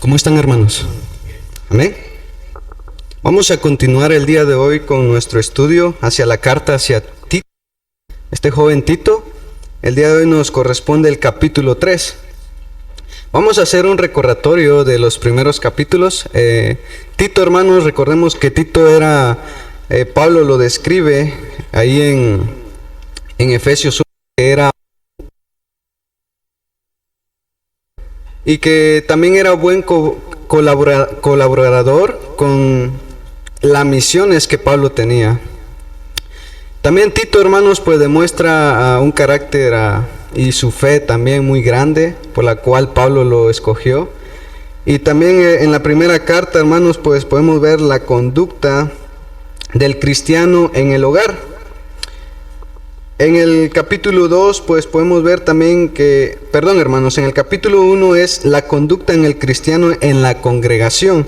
¿Cómo están, hermanos? Amén. Vamos a continuar el día de hoy con nuestro estudio hacia la carta hacia Tito. Este joven Tito, el día de hoy nos corresponde el capítulo 3. Vamos a hacer un recordatorio de los primeros capítulos. Tito, hermanos, recordemos que Tito era, Pablo lo describe ahí en Efesios 1, que era y que también era buen colaborador con las misiones que Pablo tenía. También Tito, hermanos, pues demuestra un carácter y su fe también muy grande, por la cual Pablo lo escogió. Y también en la primera carta, hermanos, pues podemos ver la conducta del cristiano en el hogar. En el capítulo 2, pues podemos ver también que, en el capítulo 1 es la conducta en el cristiano en la congregación.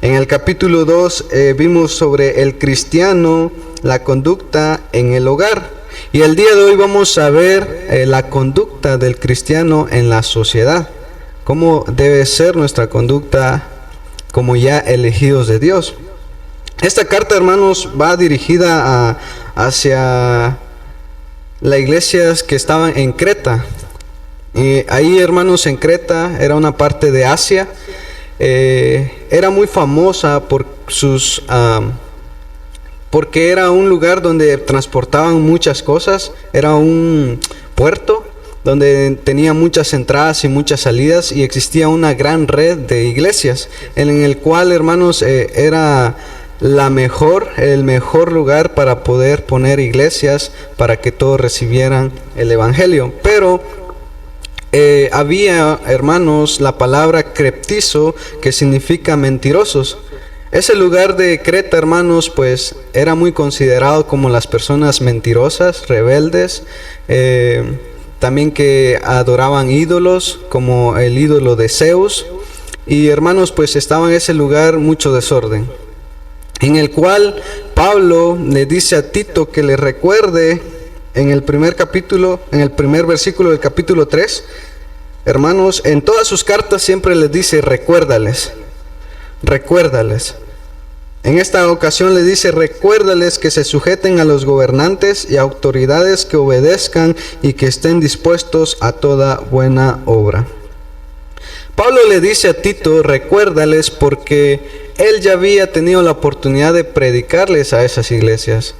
En el capítulo 2 vimos sobre el cristiano, la conducta en el hogar. Y el día de hoy vamos a ver la conducta del cristiano en la sociedad. Cómo debe ser nuestra conducta como ya elegidos de Dios. Esta carta, hermanos, va dirigida hacia las iglesias que estaban en Creta. Ahí, hermanos, en Creta era una parte de Asia. Era muy famosa porque era un lugar donde transportaban muchas cosas. Era un puerto donde tenía muchas entradas y muchas salidas, y existía una gran red de iglesias en el cual, hermanos, era el mejor lugar para poder poner iglesias para que todos recibieran el evangelio. Pero había, hermanos, la palabra creptizo, que significa mentirosos. Ese lugar de Creta, hermanos, pues era muy considerado como las personas mentirosas, rebeldes, también que adoraban ídolos, como el ídolo de Zeus. Y, hermanos, pues estaba en ese lugar mucho desorden, en el cual Pablo le dice a Tito que le recuerde en el primer versículo del capítulo 3. Hermanos, en todas sus cartas siempre les dice recuérdales. En esta ocasión le dice recuérdales que se sujeten a los gobernantes y autoridades, que obedezcan y que estén dispuestos a toda buena obra. Pablo le dice a Tito recuérdales porque él ya había tenido la oportunidad de predicarles a esas iglesias.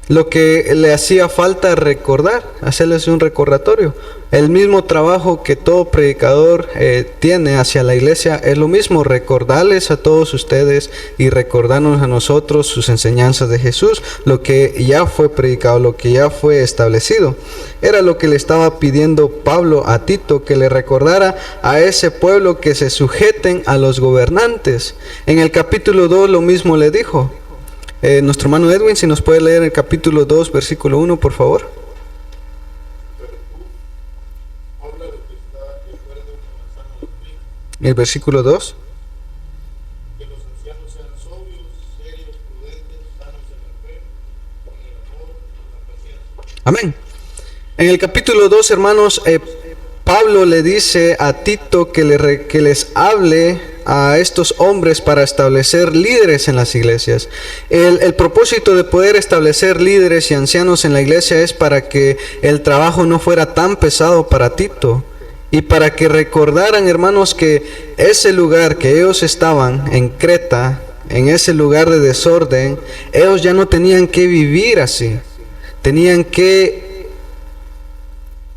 Lo que le hacía falta recordar, hacerles un recordatorio. El mismo trabajo que todo predicador tiene hacia la iglesia es lo mismo, recordarles a todos ustedes y recordarnos a nosotros sus enseñanzas de Jesús, lo que ya fue predicado, lo que ya fue establecido. Era lo que le estaba pidiendo Pablo a Tito, que le recordara a ese pueblo que se sujeten a los gobernantes. En el capítulo 2 lo mismo le dijo. Nuestro hermano Edwin, si nos puede leer el capítulo 2, versículo 1, por favor. El versículo 2. Que los ancianos sean sobrios, serios, prudentes, sanos en la fe, con el amor, con la paciencia. Amén. En el capítulo 2, hermanos, Pablo le dice a Tito que les hable a estos hombres para establecer líderes en las iglesias. El propósito de poder establecer líderes y ancianos en la iglesia es para que el trabajo no fuera tan pesado para Tito, y para que recordaran, hermanos, que ese lugar que ellos estaban en Creta, en ese lugar de desorden, ellos ya no tenían que vivir así. Tenían que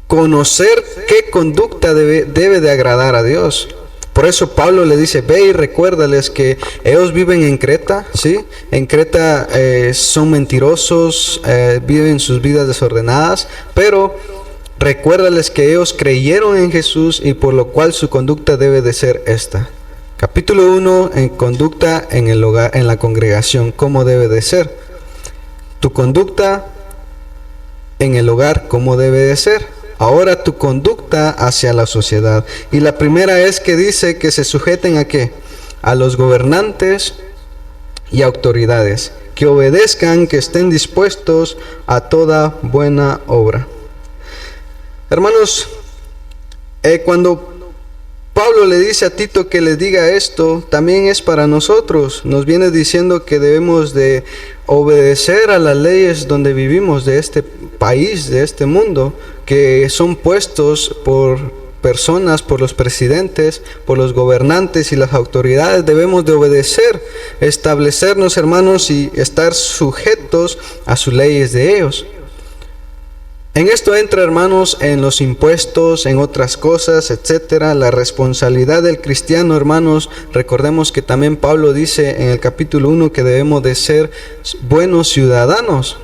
conocer qué conducta debe de agradar a Dios. Por eso Pablo le dice, ve y recuérdales que ellos viven en Creta, ¿sí? En Creta son mentirosos, viven sus vidas desordenadas, pero recuérdales que ellos creyeron en Jesús, y por lo cual su conducta debe de ser esta. Capítulo 1, en conducta en el hogar, en la congregación, ¿cómo debe de ser? Tu conducta en el hogar, ¿cómo debe de ser? Ahora tu conducta hacia la sociedad. Y la primera es que dice que se sujeten ¿a qué? A los gobernantes y autoridades, que obedezcan, que estén dispuestos a toda buena obra. Hermanos, cuando Pablo le dice a Tito que le diga esto, también es para nosotros. Nos viene diciendo que debemos de obedecer a las leyes donde vivimos, de este país, de este mundo, que son puestos por personas, por los presidentes, por los gobernantes y las autoridades. Debemos de obedecer, establecernos, hermanos, y estar sujetos a sus leyes de ellos. En esto entra, hermanos, en los impuestos, en otras cosas, etcétera. La responsabilidad del cristiano, hermanos, recordemos que también Pablo dice en el capítulo 1 que debemos de ser buenos ciudadanos.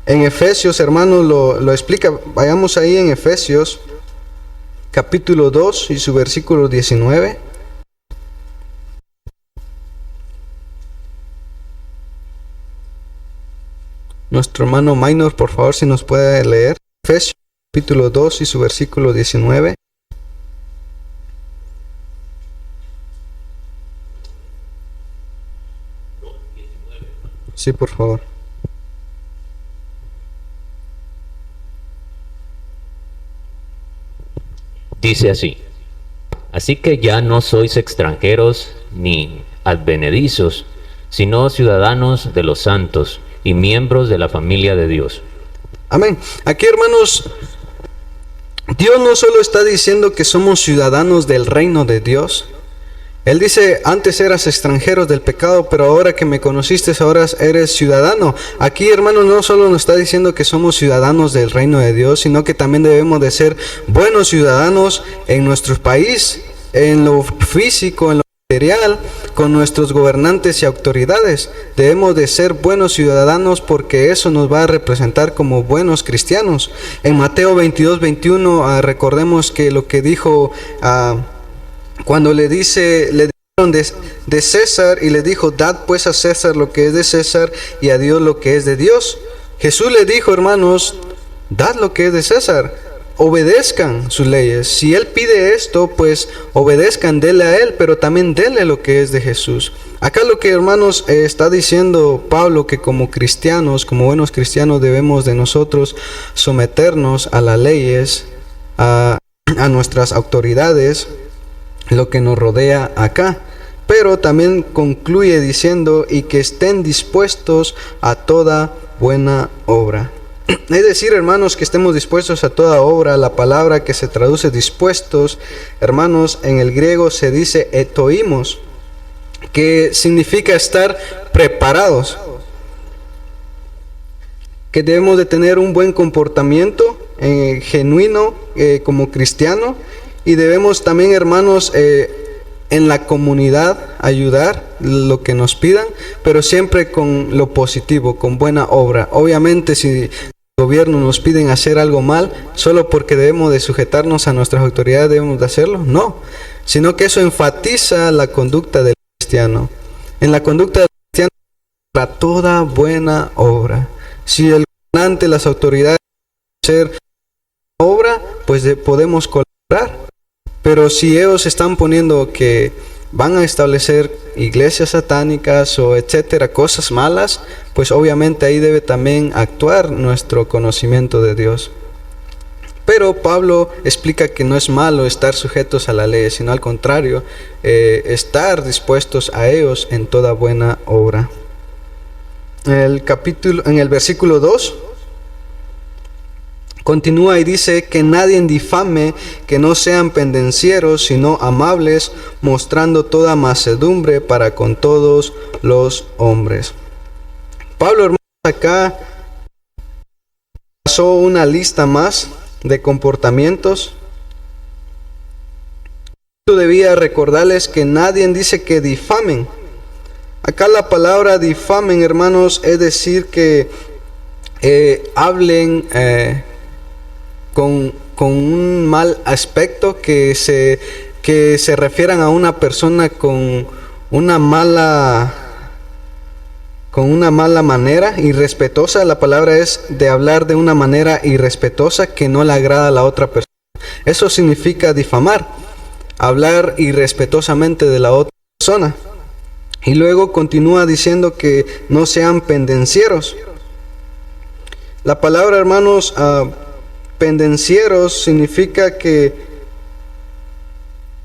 En Efesios, hermanos, lo explica. Vayamos ahí en Efesios, capítulo 2 y su versículo 19. Nuestro hermano Minor, por favor, si nos puede leer. Efesios capítulo 2 y su versículo 19. Sí, por favor. Dice así: así que ya no sois extranjeros ni advenedizos, sino ciudadanos de los santos y miembros de la familia de Dios. Amén. Aquí, hermanos, Dios no solo está diciendo que somos ciudadanos del reino de Dios. Él dice, antes eras extranjeros del pecado, pero ahora que me conociste, ahora eres ciudadano. Aquí, hermanos, no solo nos está diciendo que somos ciudadanos del reino de Dios, sino que también debemos de ser buenos ciudadanos en nuestro país, en lo físico, en lo material, con nuestros gobernantes y autoridades. Debemos de ser buenos ciudadanos porque eso nos va a representar como buenos cristianos. En Mateo 22:21, recordemos que lo que dijo cuando le dijeron de César, y le dijo, dad pues a César lo que es de César y a Dios lo que es de Dios. Jesús le dijo, hermanos, dad lo que es de César. Obedezcan sus leyes. Si Él pide esto, pues obedezcan, denle a Él, pero también denle lo que es de Jesús. Acá lo que, hermanos, está diciendo Pablo, que como cristianos, como buenos cristianos, debemos de nosotros someternos a las leyes, a nuestras autoridades, lo que nos rodea acá. Pero también concluye diciendo, y que estén dispuestos a toda buena obra. Es decir, hermanos, que estemos dispuestos a toda obra. La palabra que se traduce dispuestos, hermanos, en el griego se dice etoimos, que significa estar preparados, que debemos de tener un buen comportamiento genuino como cristiano, y debemos también, hermanos, en la comunidad ayudar lo que nos pidan, pero siempre con lo positivo, con buena obra. Obviamente, si el gobierno nos piden hacer algo mal, solo porque debemos de sujetarnos a nuestras autoridades debemos de hacerlo, no, sino que eso enfatiza la conducta del cristiano. En la conducta del cristiano, para toda buena obra. Si el gobernante, las autoridades hacer obra, pues podemos colaborar. Pero si ellos están poniendo que van a establecer iglesias satánicas o etcétera, cosas malas, pues obviamente ahí debe también actuar nuestro conocimiento de Dios. Pero Pablo explica que no es malo estar sujetos a la ley, sino al contrario, estar dispuestos a ellos en toda buena obra. En el versículo 2 continúa y dice, que nadie difame, que no sean pendencieros, sino amables, mostrando toda mansedumbre para con todos los hombres. Pablo, hermanos, acá pasó una lista más de comportamientos. Yo debía recordarles que nadie dice que difamen. Acá la palabra difamen, hermanos, es decir que hablen con un mal aspecto, que se refieran a una persona con una mala manera, irrespetuosa. La palabra es de hablar de una manera irrespetuosa que no le agrada a la otra persona. Eso significa difamar, hablar irrespetuosamente de la otra persona. Y luego continúa diciendo que no sean pendencieros. La palabra, hermanos, pendencieros significa que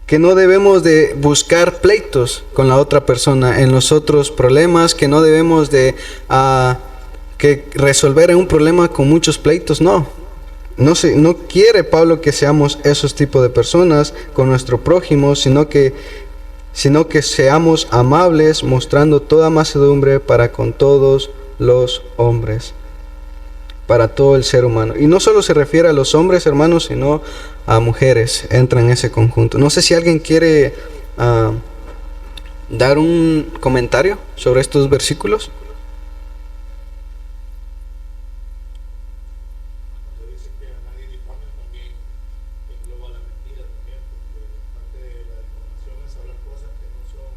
que no debemos de buscar pleitos con la otra persona en los otros problemas, que no debemos de que resolver un problema con muchos pleitos. No quiere Pablo que seamos esos tipos de personas con nuestro prójimo, sino que seamos amables, mostrando toda mansedumbre para con todos los hombres, para todo el ser humano. Y no solo se refiere a los hombres, hermanos, sino a mujeres, entra en ese conjunto. No sé si alguien quiere dar un comentario sobre estos versículos. Cuando dice que a nadie difame, también engloba la mentira también, porque parte de la difamación es hablar cosas que no son,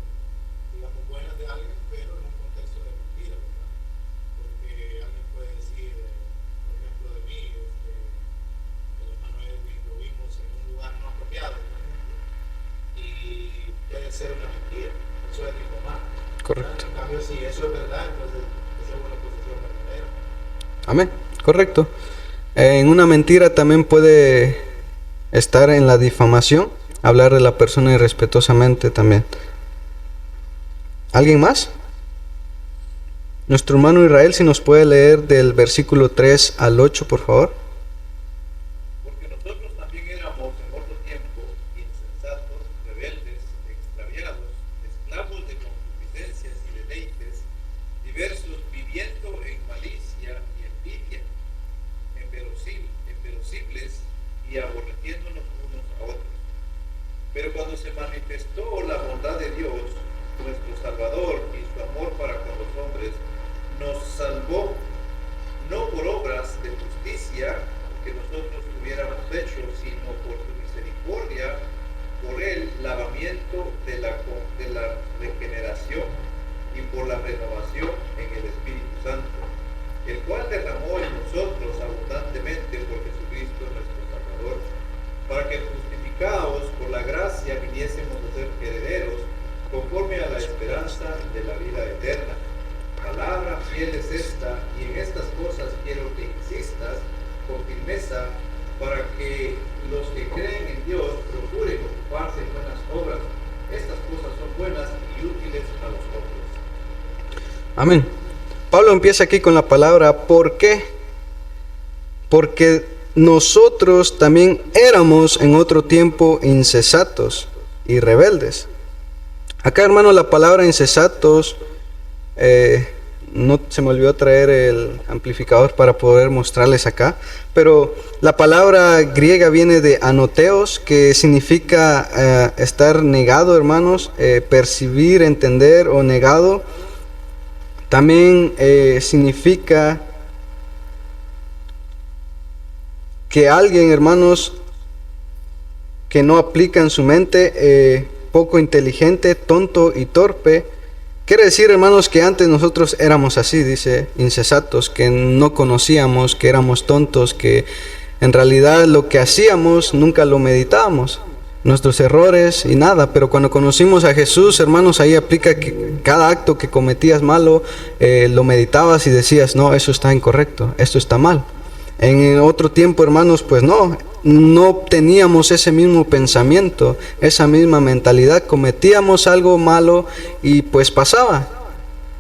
digamos, buenas de alguien, pero en un contexto de mentira, ¿verdad? Porque alguien puede decir, por ejemplo, de mí, el hermano Edwin lo vimos en un lugar no apropiado, por ejemplo, y puede ser una mentira, eso es difamar. Correcto. En cambio, si eso es verdad, entonces esa es una posición verdadera. Amén. Correcto. En una mentira también puede estar en la difamación, hablar de la persona irrespetuosamente también. ¿Alguien más? Nuestro hermano Israel, si nos puede leer del versículo 3 al 8, por favor. Porque nosotros también éramos en otro tiempo insensatos, rebeldes, extraviados, esclavos de concupiscencias y deleites, diversos, viviendo en malicia y envidia, inverosímiles y aborreciéndonos unos a otros. Pero cuando se manifestó la bondad de Dios, nuestro Salvador, y su amor para con los hombres, nos salvó no por obras de justicia que nosotros hubiéramos hecho, sino por su misericordia, por el lavamiento de la regeneración y por la renovación en el Espíritu Santo, el cual derramó en nosotros abundantemente por Jesucristo nuestro Salvador, para que justificados por la gracia viniésemos a ser herederos conforme a la esperanza de la vida eterna. Palabra fiel es esta, y en estas cosas quiero que insistas con firmeza, para que los que creen en Dios procuren ocuparse en buenas obras. Estas cosas son buenas y útiles a los hombres. Amén. Pablo empieza aquí con la palabra ¿por qué? Porque nosotros también éramos en otro tiempo insensatos y rebeldes. Acá, hermano, la palabra insensatos, no se me olvidó traer el amplificador para poder mostrarles acá, pero la palabra griega viene de anoteos, que significa estar negado, hermanos, percibir, entender o negado. También significa que alguien, hermanos, que no aplica en su mente, poco inteligente, tonto y torpe. Quiere decir, hermanos, que antes nosotros éramos así, dice, insensatos, que no conocíamos, que éramos tontos, que en realidad lo que hacíamos nunca lo meditábamos, nuestros errores y nada. Pero cuando conocimos a Jesús, hermanos, ahí aplica que cada acto que cometías malo, lo meditabas y decías, no, eso está incorrecto, esto está mal. En otro tiempo, hermanos, pues no teníamos ese mismo pensamiento, esa misma mentalidad. Cometíamos algo malo y pues pasaba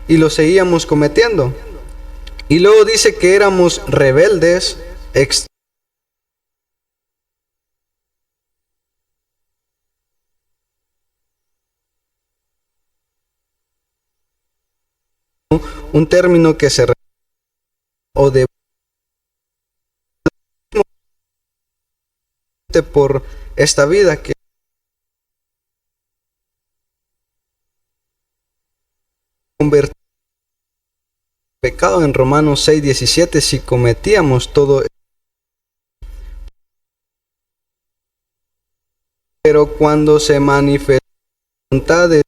y lo seguíamos cometiendo. Y luego dice que éramos rebeldes, un término que se o de por esta vida, que convertir pecado en Romanos 6:17. Si cometíamos todo, pero cuando se manifestó la voluntad de Dios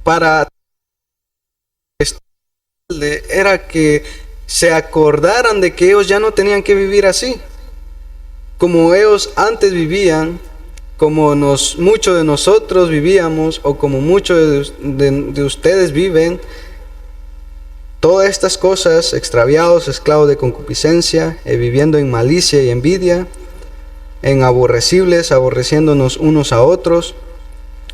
para era que se acordaran de que ellos ya no tenían que vivir así como ellos antes vivían, como muchos de nosotros vivíamos, o como muchos de ustedes viven, todas estas cosas, extraviados, esclavos de concupiscencia, viviendo en malicia y envidia, en aborrecibles, aborreciéndonos unos a otros.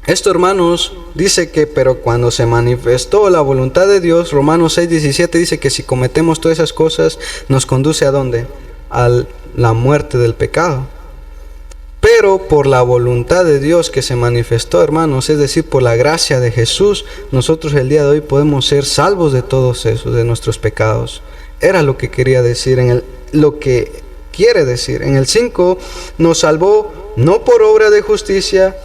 Esto, hermanos, dice que, pero cuando se manifestó la voluntad de Dios, Romanos 6:17 dice que si cometemos todas esas cosas, nos conduce ¿a dónde? A la muerte del pecado. Pero por la voluntad de Dios que se manifestó, hermanos, es decir, por la gracia de Jesús, nosotros el día de hoy podemos ser salvos de todos esos, de nuestros pecados. Era lo que quería decir, lo que quiere decir. En el 5, nos salvó no por obra de justicia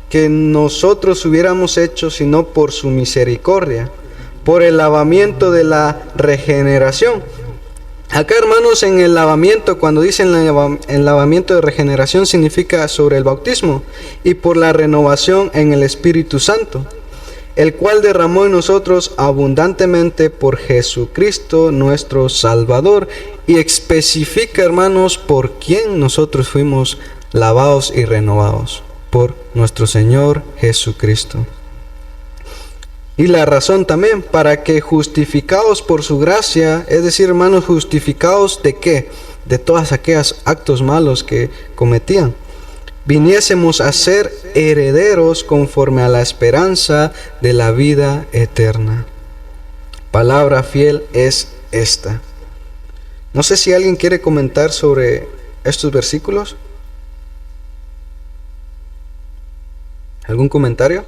que nosotros hubiéramos hecho, sino por su misericordia, por el lavamiento de la regeneración. Acá, hermanos, en el lavamiento, cuando dicen el lavamiento de regeneración, significa sobre el bautismo, y por la renovación en el Espíritu Santo, el cual derramó en nosotros abundantemente por Jesucristo nuestro Salvador. Y especifica, hermanos, por quién nosotros fuimos lavados y renovados: por nuestro Señor Jesucristo. Y la razón también, para que justificados por su gracia, es decir, hermanos, justificados ¿de qué? De todas aquellos actos malos que cometían, viniésemos a ser herederos conforme a la esperanza de la vida eterna. Palabra fiel es esta. No sé si alguien quiere comentar sobre estos versículos. ¿Algún comentario?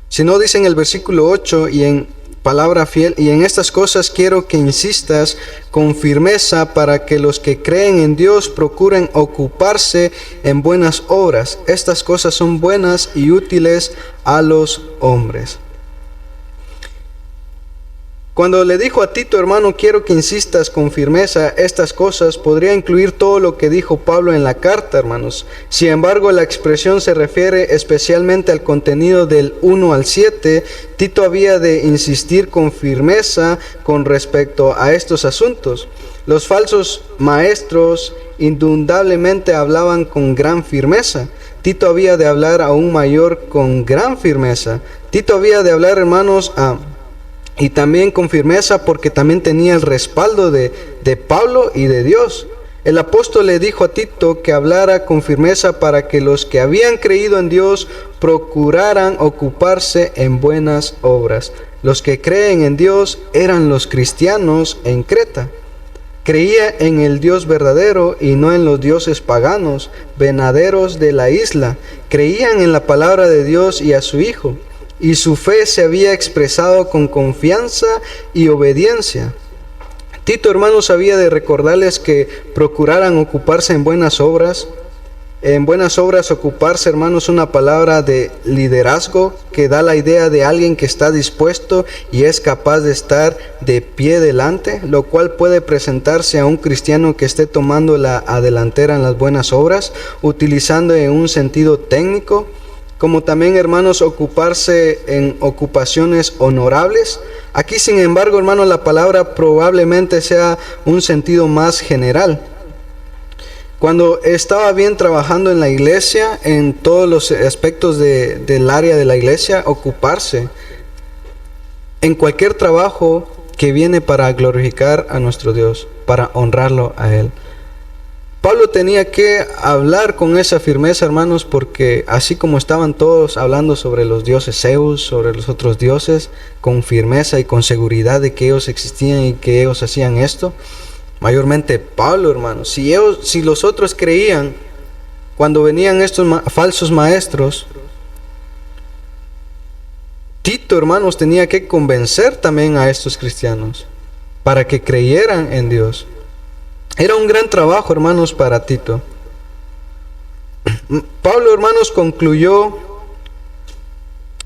Si no, dice en el versículo 8, y en palabra fiel, y en estas cosas quiero que insistas con firmeza, para que los que creen en Dios procuren ocuparse en buenas obras. Estas cosas son buenas y útiles a los hombres. Cuando le dijo a Tito, hermano, quiero que insistas con firmeza estas cosas, podría incluir todo lo que dijo Pablo en la carta, hermanos. Sin embargo, la expresión se refiere especialmente al contenido del 1 al 7. Tito había de insistir con firmeza con respecto a estos asuntos. Los falsos maestros indudablemente hablaban con gran firmeza. Tito había de hablar aún mayor con gran firmeza. Tito había de hablar, hermanos, y también con firmeza, porque también tenía el respaldo de Pablo y de Dios. El apóstol le dijo a Tito que hablara con firmeza para que los que habían creído en Dios procuraran ocuparse en buenas obras. Los que creen en Dios eran los cristianos en Creta. Creía en el Dios verdadero y no en los dioses paganos, venaderos de la isla. Creían en la palabra de Dios y a su Hijo, y su fe se había expresado con confianza y obediencia. Tito, hermanos, había de recordarles que procuraran ocuparse en buenas obras. En buenas obras, ocuparse, hermanos, una palabra de liderazgo que da la idea de alguien que está dispuesto y es capaz de estar de pie delante, lo cual puede presentarse a un cristiano que esté tomando la delantera en las buenas obras, utilizando en un sentido técnico, como también, hermanos, ocuparse en ocupaciones honorables. Aquí, sin embargo, hermanos, la palabra probablemente sea un sentido más general. Cuando estaba bien trabajando en la iglesia, en todos los aspectos del área de la iglesia, ocuparse en cualquier trabajo que viene para glorificar a nuestro Dios, para honrarlo a Él. Pablo tenía que hablar con esa firmeza, hermanos, porque así como estaban todos hablando sobre los dioses Zeus, sobre los otros dioses, con firmeza y con seguridad de que ellos existían y que ellos hacían esto, mayormente Pablo, hermanos, si los otros creían cuando venían estos falsos maestros, Tito, hermanos, tenía que convencer también a estos cristianos para que creyeran en Dios. Era un gran trabajo, hermanos, para Tito. Pablo, hermanos, concluyó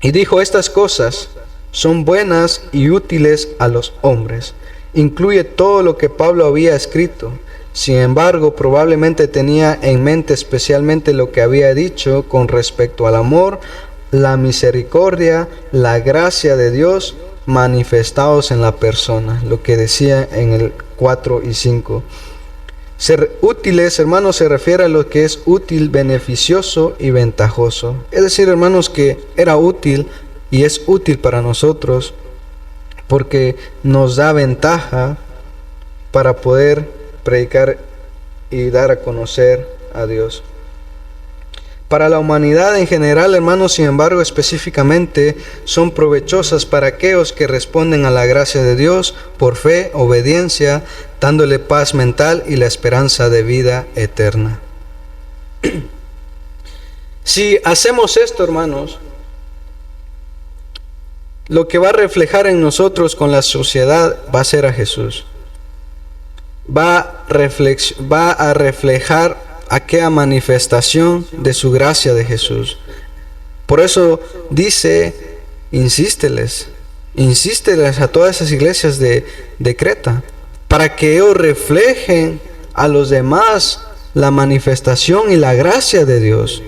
y dijo: estas cosas son buenas y útiles a los hombres. Incluye todo lo que Pablo había escrito. Sin embargo, probablemente tenía en mente especialmente lo que había dicho con respecto al amor, la misericordia, la gracia de Dios manifestados en la persona, lo que decía en el 4 y 5. Ser útiles, hermanos, se refiere a lo que es útil, beneficioso y ventajoso. Es decir, hermanos, que era útil y es útil para nosotros porque nos da ventaja para poder predicar y dar a conocer a Dios. Para la humanidad en general, hermanos, sin embargo, específicamente, son provechosas para aquellos que responden a la gracia de Dios por fe, obediencia, dándole paz mental y la esperanza de vida eterna. Si hacemos esto, hermanos, lo que va a reflejar en nosotros con la sociedad va a ser a Jesús. Va a reflejar aquella manifestación de su gracia de Jesús. Por eso dice, insísteles a todas esas iglesias de Creta, para que ellos reflejen a los demás la manifestación y la gracia de Dios,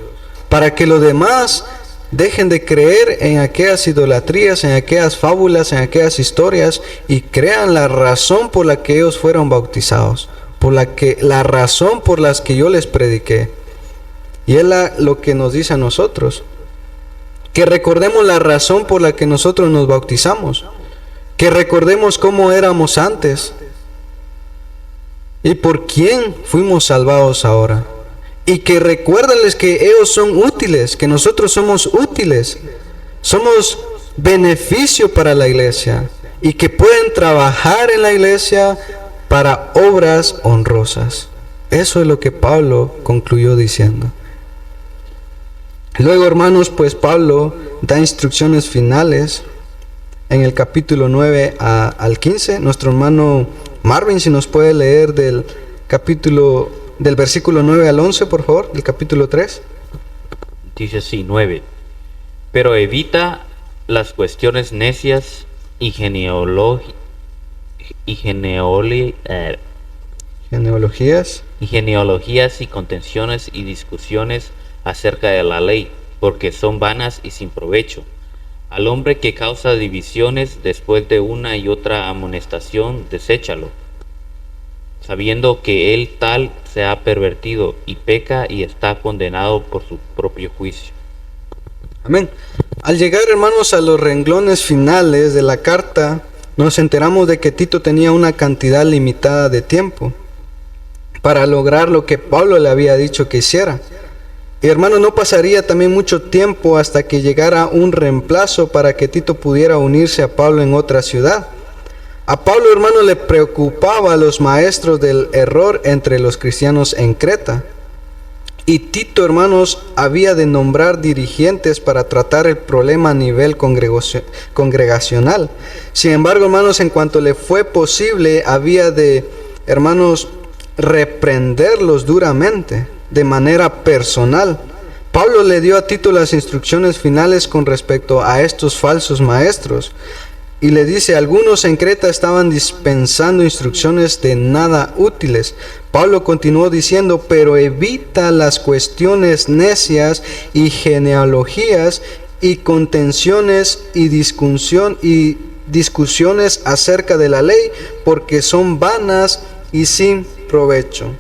para que los demás dejen de creer en aquellas idolatrías, en aquellas fábulas, en aquellas historias y crean la razón por la que ellos fueron bautizados, la razón por las que yo les prediqué. Y es lo que nos dice a nosotros, que recordemos la razón por la que nosotros nos bautizamos, que recordemos cómo éramos antes y por quién fuimos salvados ahora, y que recuérdenles que ellos son útiles, que nosotros somos útiles, somos beneficio para la iglesia y que pueden trabajar en la iglesia para obras honrosas. Eso es lo que Pablo concluyó diciendo. Luego, hermanos, pues Pablo da instrucciones finales en el capítulo 9 al 15. Nuestro hermano Marvin, si nos puede leer del versículo 9 al 11, por favor, del capítulo 3. Dice así, 9. Pero evita las cuestiones necias y genealogías y contenciones y discusiones acerca de la ley, porque son vanas y sin provecho. Al hombre que causa divisiones después de una y otra amonestación, deséchalo, sabiendo que él tal se ha pervertido y peca y está condenado por su propio juicio. Amén. Al llegar, hermanos, a los renglones finales de la carta, nos enteramos de que Tito tenía una cantidad limitada de tiempo para lograr lo que Pablo le había dicho que hiciera. Y hermano, no pasaría también mucho tiempo hasta que llegara un reemplazo para que Tito pudiera unirse a Pablo en otra ciudad. A Pablo, hermano, le preocupaba a los maestros del error entre los cristianos en Creta. Y Tito, hermanos, había de nombrar dirigentes para tratar el problema a nivel congregacional. Sin embargo, hermanos, en cuanto le fue posible, había de, hermanos, reprenderlos duramente, de manera personal. Pablo le dio a Tito las instrucciones finales con respecto a estos falsos maestros. Y le dice, algunos en Creta estaban dispensando instrucciones de nada útiles. Pablo continuó diciendo, pero evita las cuestiones necias y genealogías y contenciones y discusiones acerca de la ley, porque son vanas y sin provecho.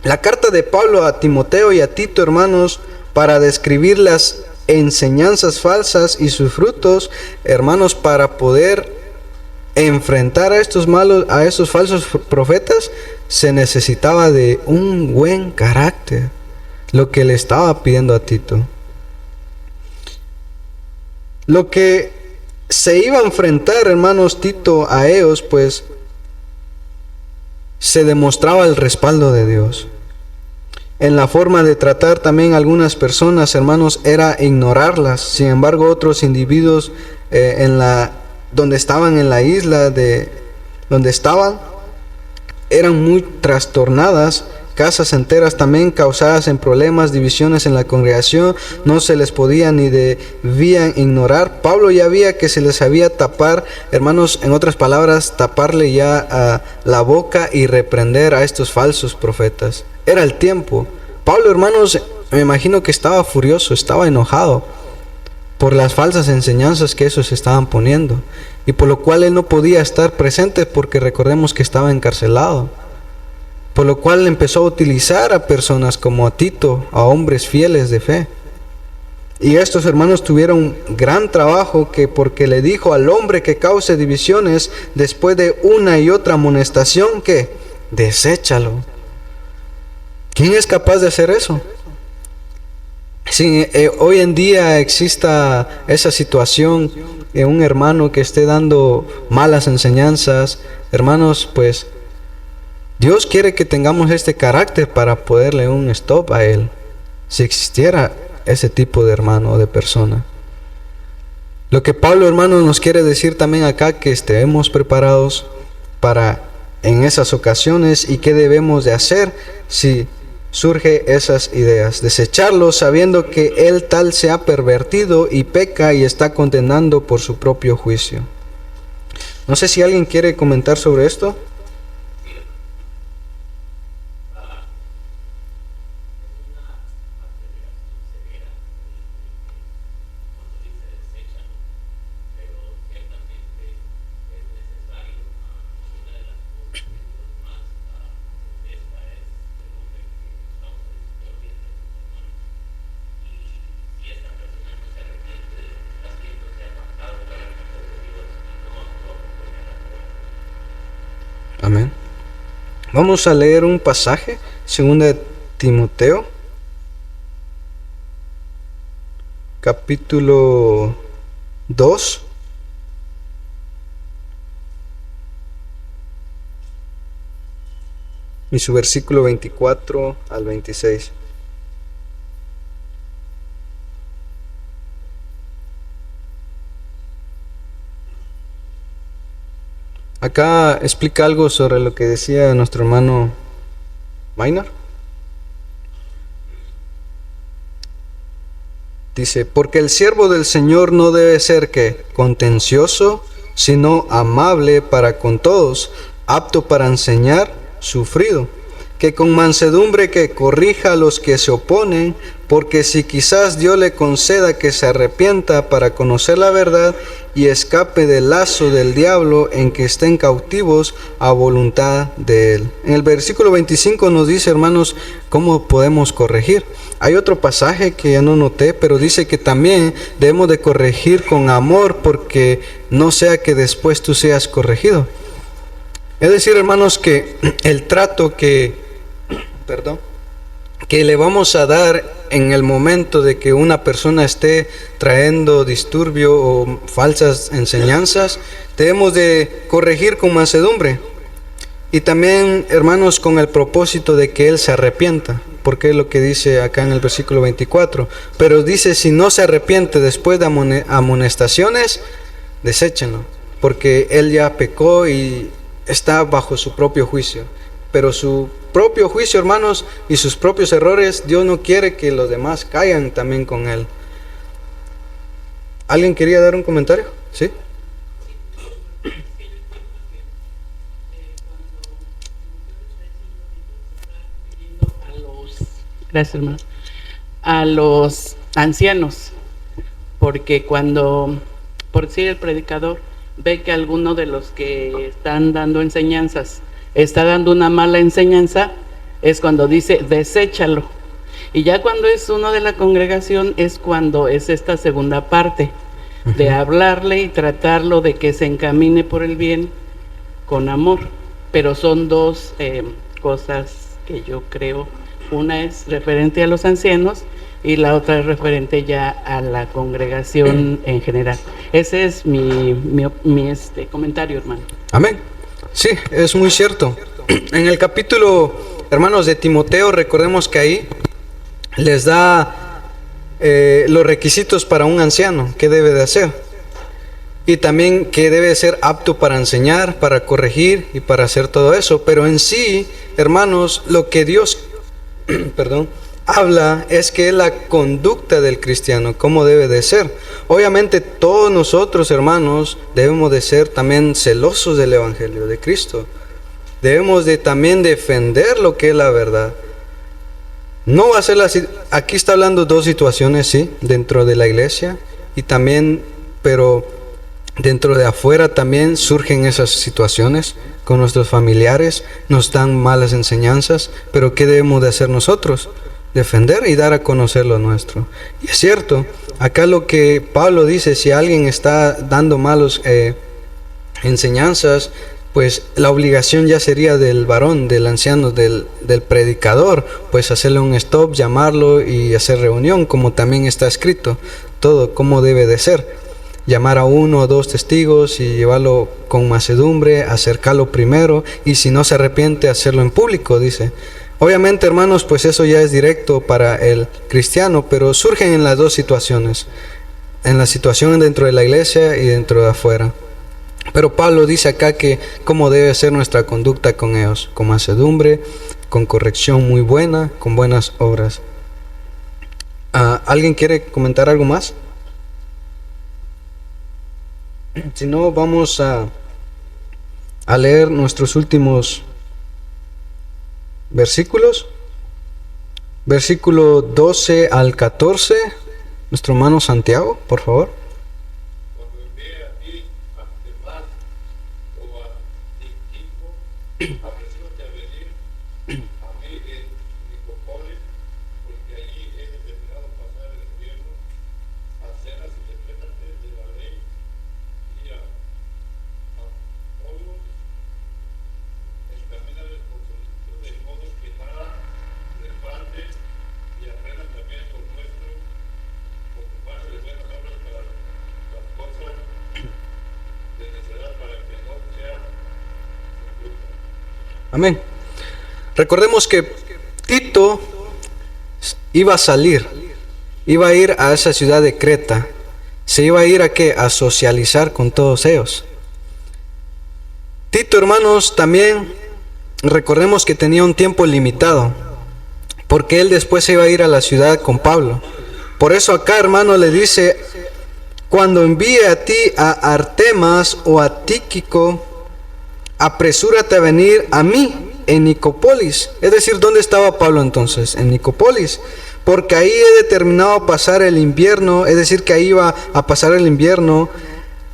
La carta de Pablo a Timoteo y a Tito, hermanos, para describir las enseñanzas falsas y sus frutos, hermanos, para poder enfrentar a estos falsos profetas, se necesitaba de un buen carácter, lo que le estaba pidiendo a Tito. Lo que se iba a enfrentar, hermanos, Tito a ellos, pues se demostraba el respaldo de Dios. En la forma de tratar también a algunas personas, hermanos, era ignorarlas. Sin embargo, otros individuos donde estaban en la isla donde estaban, eran muy trastornadas. Casas enteras también causadas en problemas, divisiones en la congregación, no se les podía ni debían ignorar. Pablo ya veía que se les había tapar, hermanos, en otras palabras, taparle ya la boca y reprender a estos falsos profetas. Era el tiempo. Pablo, hermanos, me imagino que estaba furioso, estaba enojado por las falsas enseñanzas que esos estaban poniendo, y por lo cual él no podía estar presente porque recordemos que estaba encarcelado. por lo cual empezó a utilizar a personas como a Tito, a hombres fieles de fe. Y estos hermanos tuvieron gran trabajo, que porque le dijo al hombre que cause divisiones, después de una y otra amonestación, que deséchalo. ¿Quién es capaz de hacer eso? Si hoy en día exista esa situación, un hermano que esté dando malas enseñanzas, hermanos, pues Dios quiere que tengamos este carácter para poderle un stop a él, si existiera ese tipo de hermano o de persona. Lo que Pablo, hermano, nos quiere decir también acá, que estemos preparados para en esas ocasiones, y qué debemos de hacer si surge esas ideas: desecharlo, sabiendo que él tal se ha pervertido y peca y está condenando por su propio juicio. No sé si alguien quiere comentar sobre esto. Amén. Vamos a leer un pasaje, 2 de Timoteo, capítulo 2. Y su versículo 24 al 26. Acá explica algo sobre lo que decía nuestro hermano Maynard. Dice: porque el siervo del Señor no debe ser que contencioso, sino amable para con todos, apto para enseñar, sufrido, que con mansedumbre que corrija a los que se oponen, porque si quizás Dios le conceda que se arrepienta para conocer la verdad y escape del lazo del diablo en que estén cautivos a voluntad de él. En el versículo 25 nos dice, hermanos, cómo podemos corregir. Hay otro pasaje que ya no noté, pero dice que también debemos de corregir con amor, porque no sea que después tú seas corregido. Es decir, hermanos, que el trato que le vamos a dar en el momento de que una persona esté trayendo disturbio o falsas enseñanzas, debemos de corregir con mansedumbre. Y también, hermanos, con el propósito de que él se arrepienta, porque es lo que dice acá en el versículo 24. Pero dice, si no se arrepiente después de amonestaciones, deséchenlo, porque él ya pecó y está bajo su propio juicio. Pero su propio juicio, hermanos, y sus propios errores, Dios no quiere que los demás caigan también con él. ¿Alguien quería dar un comentario? ¿Sí? Gracias, hermano. A los ancianos, porque cuando, por decir, el predicador ve que alguno de los que están dando enseñanzas está dando una mala enseñanza, es cuando dice deséchalo. Y ya cuando es uno de la congregación, es cuando es esta segunda parte de hablarle y tratarlo de que se encamine por el bien con amor. Pero son dos cosas que yo creo. Una es referente a los ancianos y la otra es referente ya a la congregación en general. Ese es mi comentario, hermano. Amén. Sí, es muy cierto. En el capítulo, hermanos, de Timoteo, recordemos que ahí les da los requisitos para un anciano, qué debe de hacer. Y también que debe ser apto para enseñar, para corregir y para hacer todo eso. Pero en sí, hermanos, lo que Dios habla es que es la conducta del cristiano, cómo debe de ser. Obviamente todos nosotros, hermanos, debemos de ser también celosos del evangelio de Cristo. Debemos de también defender lo que es la verdad. No va a ser así. Aquí está hablando dos situaciones, sí, dentro de la iglesia y también, pero Dentro de afuera también surgen esas situaciones con nuestros familiares, nos dan malas enseñanzas, pero ¿qué debemos de hacer nosotros? Defender y dar a conocer lo nuestro. Y es cierto, acá lo que Pablo dice, si alguien está dando malos enseñanzas, pues la obligación ya sería del varón, del anciano, del predicador, pues hacerle un stop, llamarlo y hacer reunión, como también está escrito, todo como debe de ser. Llamar a 1 o 2 testigos y llevarlo con mansedumbre, acercarlo primero, y si no se arrepiente, hacerlo en público, dice. Obviamente, hermanos, pues eso ya es directo para el cristiano, pero surgen en las dos situaciones, en la situación dentro de la iglesia y dentro de afuera. Pero Pablo dice acá que cómo debe ser nuestra conducta con ellos, con mansedumbre, con corrección muy buena, con buenas obras. ¿Alguien quiere comentar algo más? Si no, vamos a leer nuestros últimos versículos. Versículo 12 al 14. Nuestro hermano Santiago, por favor. Cuando envíe a ti a Artemas o a Tíquico, apresúrate a venir a mí en Nicópolis, porque allí he determinado pasar el invierno a cenas intérpretes de la ley y a Apolo, encamínales por solicitud, de modo que nada les falte, y aprendan también lo nuestro, ocuparse de buenas obras para las cosas de necesidad, para que no sea sin fruto. Amén. Recordemos que Tito iba a salir, iba a ir a esa ciudad de Creta. Se iba a ir a ¿qué? A socializar con todos ellos. Tito, hermanos, también recordemos que tenía un tiempo limitado, porque él después se iba a ir a la ciudad con Pablo. Por eso acá, hermano, le dice, cuando envíe a ti a Artemas o a Tíquico, apresúrate a venir a mí en Nicópolis. Es decir, ¿dónde estaba Pablo entonces? En Nicópolis. Porque ahí he determinado pasar el invierno, es decir, que ahí iba a pasar el invierno,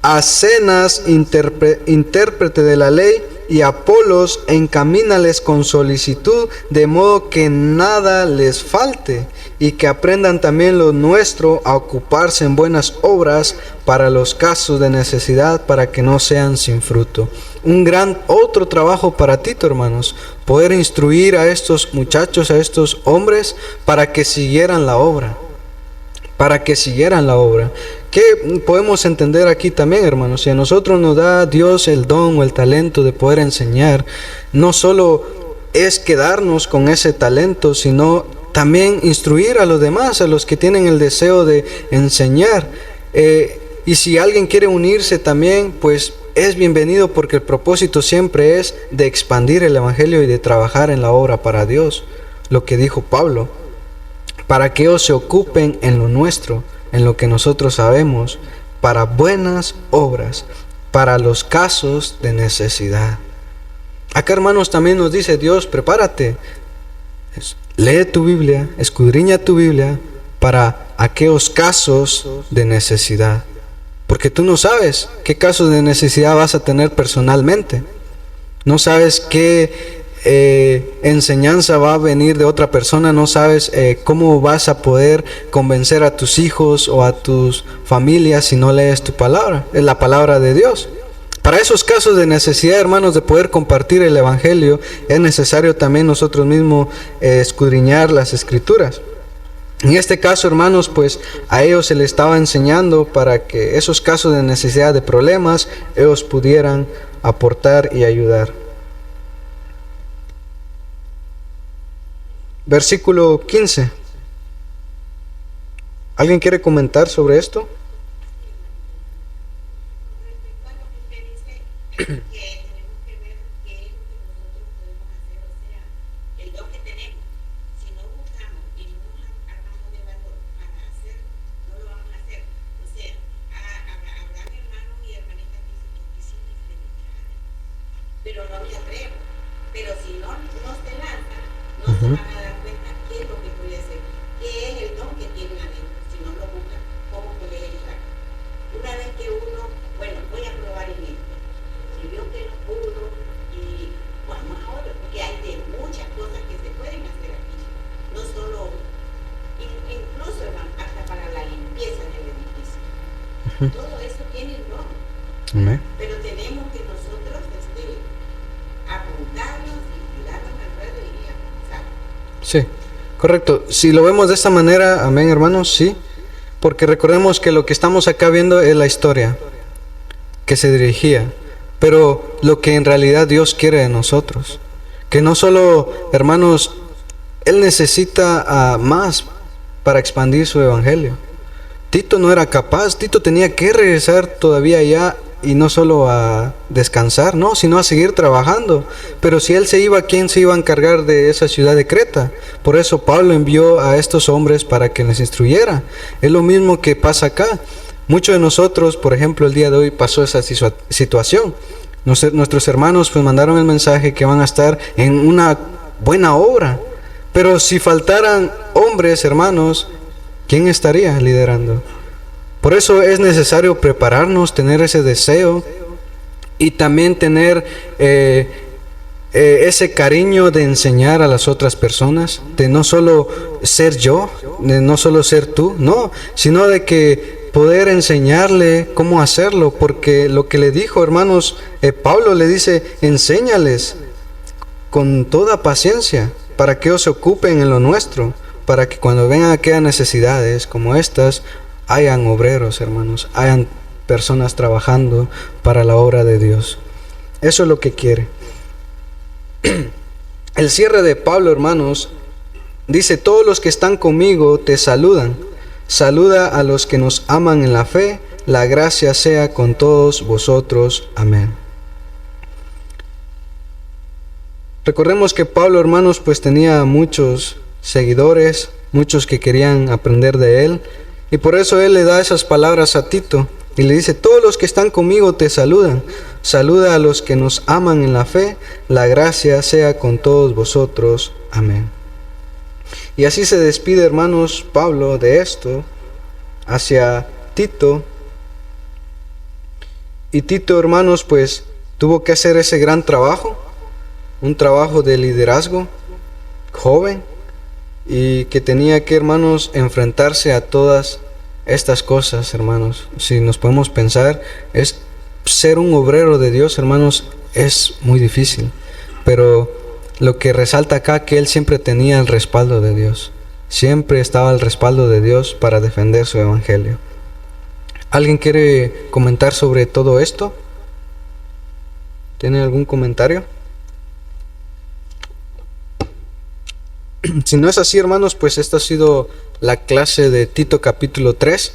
a Zenas, intérprete de la ley, y a Apolos, encamínales con solicitud, de modo que nada les falte, y que aprendan también lo nuestro a ocuparse en buenas obras para los casos de necesidad, para que no sean sin fruto. Un gran otro trabajo para Tito, hermanos, poder instruir a estos muchachos, a estos hombres, para que siguieran la obra. Para que siguieran la obra. ¿Qué podemos entender aquí también, hermanos? Si a nosotros nos da Dios el don o el talento de poder enseñar, no solo es quedarnos con ese talento, sino también instruir a los demás, a los que tienen el deseo de enseñar. Y si alguien quiere unirse también, pues es bienvenido, porque el propósito siempre es de expandir el evangelio y de trabajar en la obra para Dios. Lo que dijo Pablo, para que ellos se ocupen en lo nuestro, en lo que nosotros sabemos, para buenas obras, para los casos de necesidad. Acá, hermanos, también nos dice Dios, prepárate, lee tu Biblia, escudriña tu Biblia para aquellos casos de necesidad. Porque tú no sabes qué casos de necesidad vas a tener personalmente. No sabes qué enseñanza va a venir de otra persona. No sabes cómo vas a poder convencer a tus hijos o a tus familias si no lees tu palabra. Es la palabra de Dios. Para esos casos de necesidad, hermanos, de poder compartir el evangelio, es necesario también nosotros mismos escudriñar las escrituras. En este caso, hermanos, pues a ellos se les estaba enseñando para que esos casos de necesidad, de problemas, ellos pudieran aportar y ayudar. Versículo 15. ¿Alguien quiere comentar sobre esto? Que tenemos que ver qué es lo que nosotros podemos hacer, o sea, el don que tenemos. Si no buscamos y no nos armamos de valor para hacer, no lo vamos a hacer. O sea, habrán hermanos y hermanitas que dicen que sí me predicar, pero no me atrevo. Pero si no se lanzan, no se van a dar cuenta qué es lo que puede hacer, qué es el don que tienen adentro. Si no lo buscan, ¿cómo puede entrar? Una vez que uno, bueno, Todo eso tiene un don. Amén. Pero tenemos que nosotros apuntarnos y tirarnos al ruedo y avanzar. Sí, correcto. Si lo vemos de esta manera, amén, hermanos, sí. Porque recordemos que lo que estamos acá viendo es la historia que se dirigía, pero lo que en realidad Dios quiere de nosotros. Que no solo, hermanos, Él necesita más para expandir su evangelio. Tito no era capaz, Tito tenía que regresar todavía allá y no solo a descansar, no, sino a seguir trabajando. Pero si él se iba, ¿quién se iba a encargar de esa ciudad de Creta? Por eso Pablo envió a estos hombres para que les instruyera. Es lo mismo que pasa acá. Muchos de nosotros, por ejemplo, el día de hoy pasó esa situación. Nuestros hermanos pues mandaron el mensaje que van a estar en una buena obra. Pero si faltaran hombres, hermanos, ¿quién estaría liderando? Por eso es necesario prepararnos, tener ese deseo y también tener ese cariño de enseñar a las otras personas, de no solo ser yo, de no solo ser tú, no, sino de que poder enseñarle cómo hacerlo, porque lo que le dijo, hermanos, Pablo le dice, enséñales con toda paciencia para que ellos se ocupen en lo nuestro, para que cuando vengan aquellas necesidades como estas, hayan obreros, hermanos, hayan personas trabajando para la obra de Dios. Eso es lo que quiere. El cierre de Pablo, hermanos, dice, todos los que están conmigo te saludan. Saluda a los que nos aman en la fe. La gracia sea con todos vosotros. Amén. Recordemos que Pablo, hermanos, pues tenía muchos seguidores, muchos que querían aprender de él. Y por eso él le da esas palabras a Tito y le dice, todos los que están conmigo te saludan. Saluda a los que nos aman en la fe. La gracia sea con todos vosotros. Amén. Y así se despide, hermanos, Pablo de esto hacia Tito. Y Tito, hermanos, pues tuvo que hacer ese gran trabajo, un trabajo de liderazgo joven, y que tenía que, hermanos, enfrentarse a todas estas cosas, hermanos. Si nos podemos pensar, es ser un obrero de Dios, hermanos, es muy difícil. Pero lo que resalta acá, que él siempre tenía el respaldo de Dios. Siempre estaba el respaldo de Dios para defender su evangelio. ¿Alguien quiere comentar sobre todo esto? ¿Tiene algún comentario? Si no es así, hermanos, pues esta ha sido la clase de Tito capítulo 3.